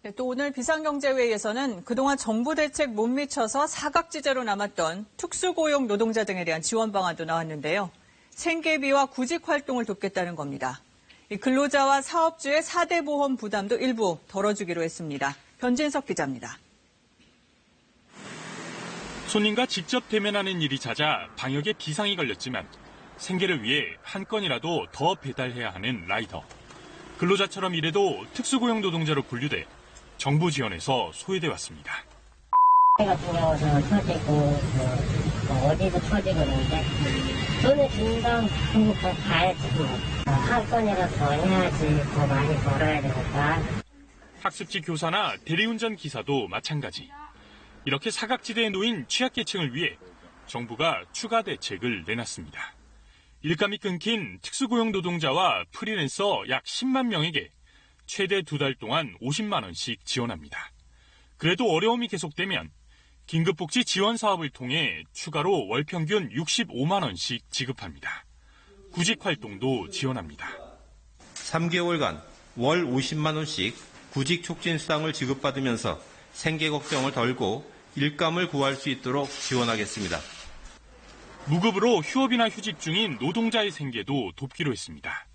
네, 또 오늘 비상경제회의에서는 그동안 정부 대책 못 미쳐서 사각지대로 남았던 특수고용 노동자 등에 대한 지원 방안도 나왔는데요. 생계비와 구직 활동을 돕겠다는 겁니다. 근로자와 사업주의 4대 보험 부담도 일부 덜어주기로 했습니다. 변진석 기자입니다. 손님과 직접 대면하는 일이 잦아 방역에 비상이 걸렸지만 생계를 위해 한 건이라도 더 배달해야 하는 라이더. 근로자처럼 일해도 특수고용 노동자로 분류돼 정부 지원에서 소외돼 왔습니다. 같은 경우는 터지고 어디도 터지고 그러는데 돈을 준다면 더 가야지. 한 건이라도 더 해야지 더 많이 벌어야 되니까. 학습지 교사나 대리운전 기사도 마찬가지. 이렇게 사각지대에 놓인 취약계층을 위해 정부가 추가 대책을 내놨습니다. 일감이 끊긴 특수고용 노동자와 프리랜서 약 10만 명에게 최대 2달 동안 50만 원씩 지원합니다. 그래도 어려움이 계속되면 긴급복지 지원 사업을 통해 추가로 월 평균 65만 원씩 지급합니다. 구직 활동도 지원합니다. 3개월간 월 50만 원씩 구직 촉진 수당을 지급받으면서 생계 걱정을 덜고 일감을 구할 수 있도록 지원하겠습니다. 무급으로 휴업이나 휴직 중인 노동자의 생계도 돕기로 했습니다.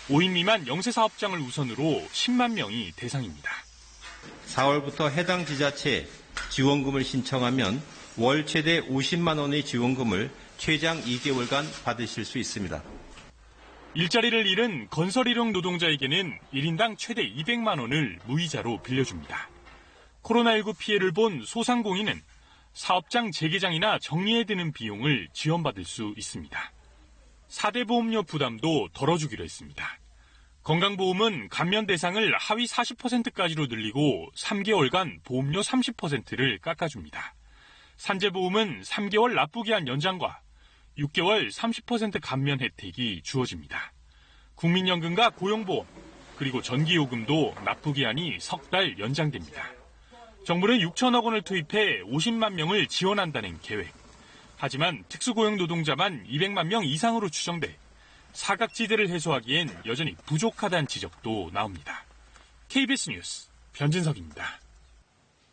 5인 미만 영세사업장을 우선으로 10만 명이 대상입니다. 4월부터 해당 지자체에 지원금을 신청하면 월 최대 50만 원의 지원금을 최장 2개월간 받으실 수 있습니다. 일자리를 잃은 건설일용 노동자에게는 1인당 최대 200만 원을 무이자로 빌려줍니다. 코로나19 피해를 본 소상공인은 사업장 재개장이나 정리에 드는 비용을 지원받을 수 있습니다. 4대 보험료 부담도 덜어주기로 했습니다. 건강보험은 감면 대상을 하위 40%까지로 늘리고 3개월간 보험료 30%를 깎아줍니다. 산재보험은 3개월 납부기한 연장과 6개월 30% 감면 혜택이 주어집니다. 국민연금과 고용보험, 그리고 전기요금도 납부기한이 석 달 연장됩니다. 정부는 6천억 원을 투입해 50만 명을 지원한다는 계획. 하지만 특수고용 노동자만 200만 명 이상으로 추정돼 사각지대를 해소하기엔 여전히 부족하다는 지적도 나옵니다. KBS 뉴스 변진석입니다.